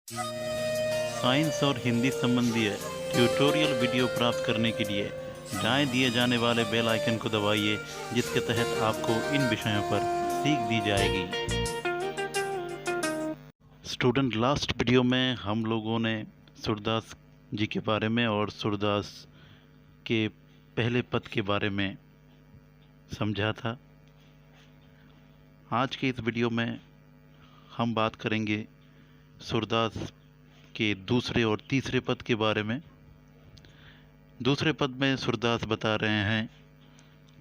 Science और हिंदी संबंधी tutorial video प्राप्त करने के लिए दाएं दिए जाने वाले बेल आइकन को दबाइए, जिसके तहत आपको इन विषयों पर सीख दी जाएगी। स्टूडेंट, लास्ट वीडियो में हम लोगों ने सूरदास जी के बारे में और सूरदास के पहले पद के बारे में समझा था। आज के इस वीडियो में हम बात करेंगे सूरदास के दूसरे और तीसरे पद के बारे में। दूसरे पद में सूरदास बता रहे हैं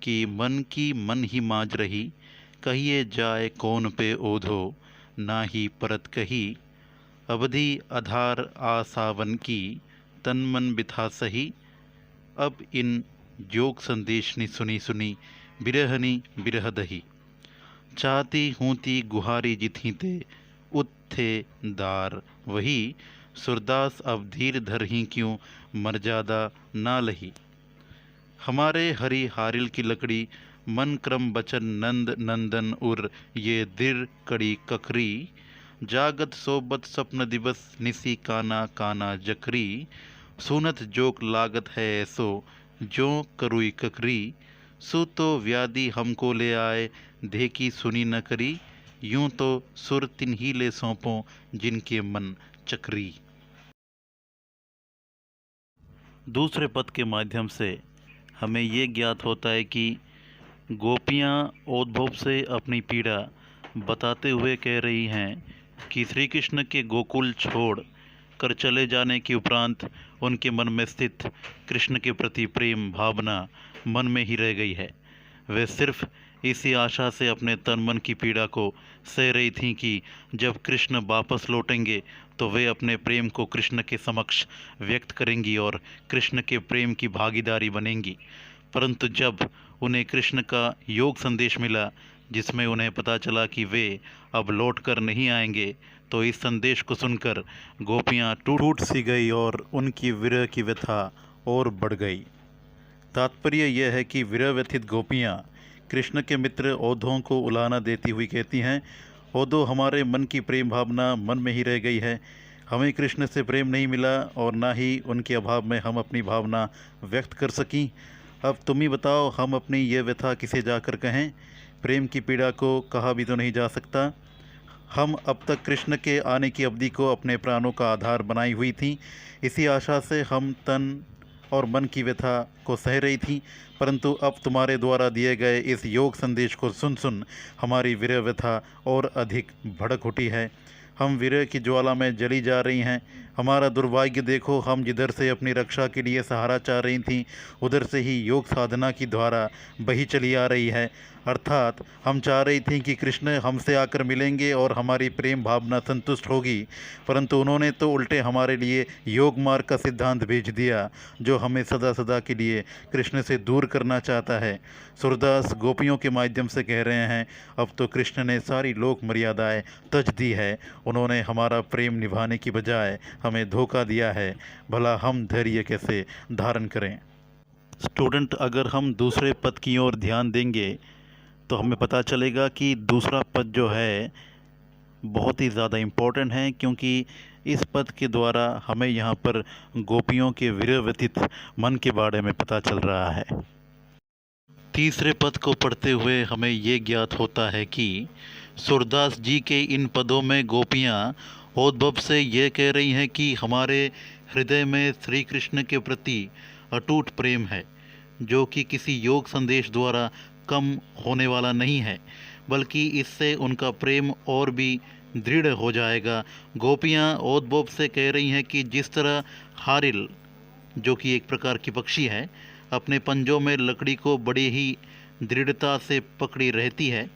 कि मन की मन ही माज रही, कहिए जाए कौन पे ओधो, ना ही परत कही, अवधि आधार आसावन की, तन मन बिथा सही, अब इन जोग संदेश नि सुनी सुनी, बिरहनी बिरह दही, चाहती हूँती गुहारी जिथी ते, उत्थे दार वही, सूरदास अब धीर धर ही क्यों, मर्यादा ना लही, हमारे हरि हारिल की लकड़ी, मन क्रम बचन नंद नंदन उर, ये दिर कड़ी ककरी, जागत सोबत स्वप्न दिवस, निसी काना काना जकरी, सुनत जोक लागत है ऐसो, जो करुई ककरी, सु तो व्याधि हमको ले आए, देखी सुनी न करी, यूं तो सुर तिन्ही ले सौंपो, जिनके मन चक्री। दूसरे पद के माध्यम से हमें ये ज्ञात होता है कि गोपियाँ उद्भव से अपनी पीड़ा बताते हुए कह रही हैं कि श्री कृष्ण के गोकुल छोड़ कर चले जाने के उपरांत उनके मन में स्थित कृष्ण के प्रति प्रेम भावना मन में ही रह गई है। वे सिर्फ इसी आशा से अपने तन मन की पीड़ा को सह रही थीं कि जब कृष्ण वापस लौटेंगे तो वे अपने प्रेम को कृष्ण के समक्ष व्यक्त करेंगी और कृष्ण के प्रेम की भागीदारी बनेंगी। परंतु जब उन्हें कृष्ण का योग संदेश मिला, जिसमें उन्हें पता चला कि वे अब लौट कर नहीं आएंगे, तो इस संदेश को सुनकर गोपियाँ टूट सी गई और उनकी विरह की व्यथा और बढ़ गई। तात्पर्य यह है कि विरह व्यथित गोपियाँ कृष्ण के मित्र औधों को उलाहना देती हुई कहती हैं, औधो हमारे मन की प्रेम भावना मन में ही रह गई है, हमें कृष्ण से प्रेम नहीं मिला और ना ही उनके अभाव में हम अपनी भावना व्यक्त कर सकीं। अब तुम ही बताओ, हम अपनी ये व्यथा किसे जाकर कहें? प्रेम की पीड़ा को कहा भी तो नहीं जा सकता। हम अब तक कृष्ण के आने की अवधि को अपने प्राणों का आधार बनाई हुई थी। इसी आशा से हम तन और मन की व्यथा को सह रही थी, परंतु अब तुम्हारे द्वारा दिए गए इस योग संदेश को सुन सुन हमारी विरह व्यथा और अधिक भड़क उठी है। हम विरह की ज्वाला में जली जा रही हैं। हमारा दुर्भाग्य देखो, हम जिधर से अपनी रक्षा के लिए सहारा चाह रही थीं, उधर से ही योग साधना की धारा बही चली आ रही है। अर्थात हम चाह रही थीं कि कृष्ण हमसे आकर मिलेंगे और हमारी प्रेम भावना संतुष्ट होगी, परंतु उन्होंने तो उल्टे हमारे लिए योग मार्ग का सिद्धांत भेज दिया, जो हमें सदा सदा के लिए कृष्ण से दूर करना चाहता है। सूरदास गोपियों के माध्यम से कह रहे हैं, अब तो कृष्ण ने सारी लोक मर्यादाएं तज दी है। उन्होंने हमारा प्रेम निभाने की बजाय हमें धोखा दिया है। भला हम धैर्य कैसे धारण करें? स्टूडेंट, अगर हम दूसरे पद की ओर ध्यान देंगे तो हमें पता चलेगा कि दूसरा पद जो है बहुत ही ज़्यादा इम्पोर्टेंट है, क्योंकि इस पद के द्वारा हमें यहाँ पर गोपियों के विरह व्यथित मन के बारे में पता चल रहा है। तीसरे पद को पढ़ते हुए हमें ये ज्ञात होता है कि सूरदास जी के इन पदों में गोपियाँ उद्भव से ये कह रही हैं कि हमारे हृदय में श्री कृष्ण के प्रति अटूट प्रेम है, जो कि किसी योग संदेश द्वारा कम होने वाला नहीं है, बल्कि इससे उनका प्रेम और भी दृढ़ हो जाएगा। गोपियाँ उद्भव से कह रही हैं कि जिस तरह हारिल, जो कि एक प्रकार की पक्षी है, अपने पंजों में लकड़ी को बड़ी ही दृढ़ता से पकड़ी रहती है,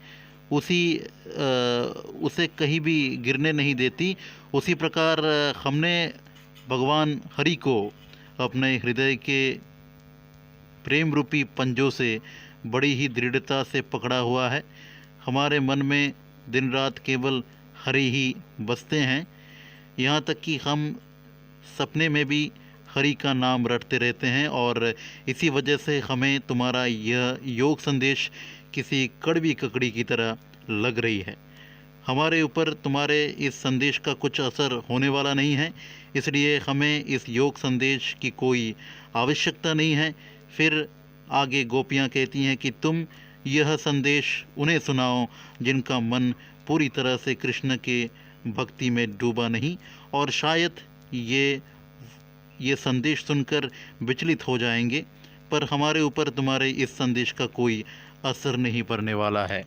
उसे कहीं भी गिरने नहीं देती, उसी प्रकार हमने भगवान हरि को अपने हृदय के प्रेम रूपी पंजों से बड़ी ही दृढ़ता से पकड़ा हुआ है। हमारे मन में दिन रात केवल हरि ही बसते हैं, यहाँ तक कि हम सपने में भी हरि का नाम रटते रहते हैं, और इसी वजह से हमें तुम्हारा यह योग संदेश किसी कड़वी ककड़ी की तरह लग रही है। हमारे ऊपर तुम्हारे इस संदेश का कुछ असर होने वाला नहीं है, इसलिए हमें इस योग संदेश की कोई आवश्यकता नहीं है। फिर आगे गोपियाँ कहती हैं कि तुम यह संदेश उन्हें सुनाओ जिनका मन पूरी तरह से कृष्ण के भक्ति में डूबा नहीं, और शायद ये संदेश सुनकर विचलित हो जाएंगे, पर हमारे ऊपर तुम्हारे इस संदेश का कोई असर नहीं पड़ने वाला है।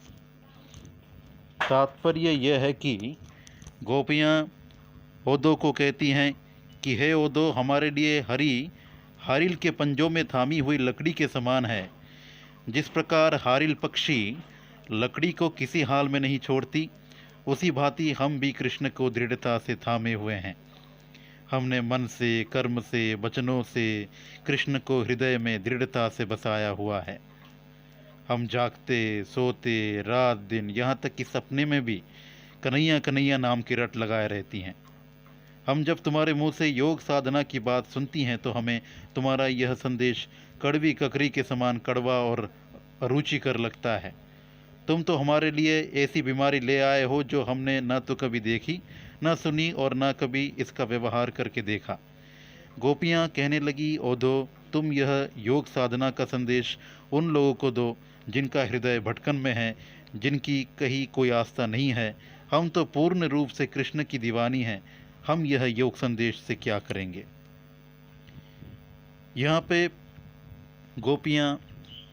तात्पर्य यह है कि गोपियाँ ओदो को कहती हैं कि हे ओदो, हमारे लिए हरि हारिल के पंजों में थामी हुई लकड़ी के समान है। जिस प्रकार हारिल पक्षी लकड़ी को किसी हाल में नहीं छोड़ती, उसी भांति हम भी कृष्ण को दृढ़ता से थामे हुए हैं। हमने मन से, कर्म से, वचनों से कृष्ण को हृदय में दृढ़ता से बसाया हुआ है। हम जागते, सोते, रात दिन, यहाँ तक कि सपने में भी कन्हैया कन्हैया नाम की रट लगाए रहती हैं। हम जब तुम्हारे मुंह से योग साधना की बात सुनती हैं तो हमें तुम्हारा यह संदेश कड़वी ककरी के समान कड़वा और अरुचिकर लगता है। तुम तो हमारे लिए ऐसी बीमारी ले आए हो जो हमने न तो कभी देखी, न सुनी और न कभी इसका व्यवहार करके देखा। गोपियाँ कहने लगी, ओदो, तुम यह योग साधना का संदेश उन लोगों को दो जिनका हृदय भटकन में है, जिनकी कहीं कोई आस्था नहीं है। हम तो पूर्ण रूप से कृष्ण की दीवानी हैं, हम यह योग संदेश से क्या करेंगे। यहाँ पे गोपियाँ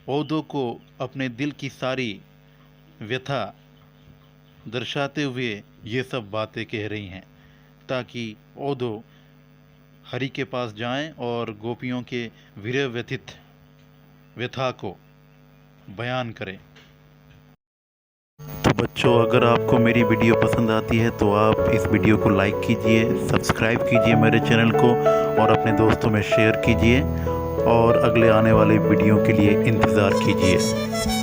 ओदो को अपने दिल की सारी व्यथा दर्शाते हुए ये सब बातें कह रही हैं, ताकि ओदो हरि के पास जाएं और गोपियों के विरह व्यथित व्यथा को बयान करें। तो बच्चों, अगर आपको मेरी वीडियो पसंद आती है तो आप इस वीडियो को लाइक कीजिए, सब्सक्राइब कीजिए मेरे चैनल को और अपने दोस्तों में शेयर कीजिए, और अगले आने वाले वीडियो के लिए इंतज़ार कीजिए।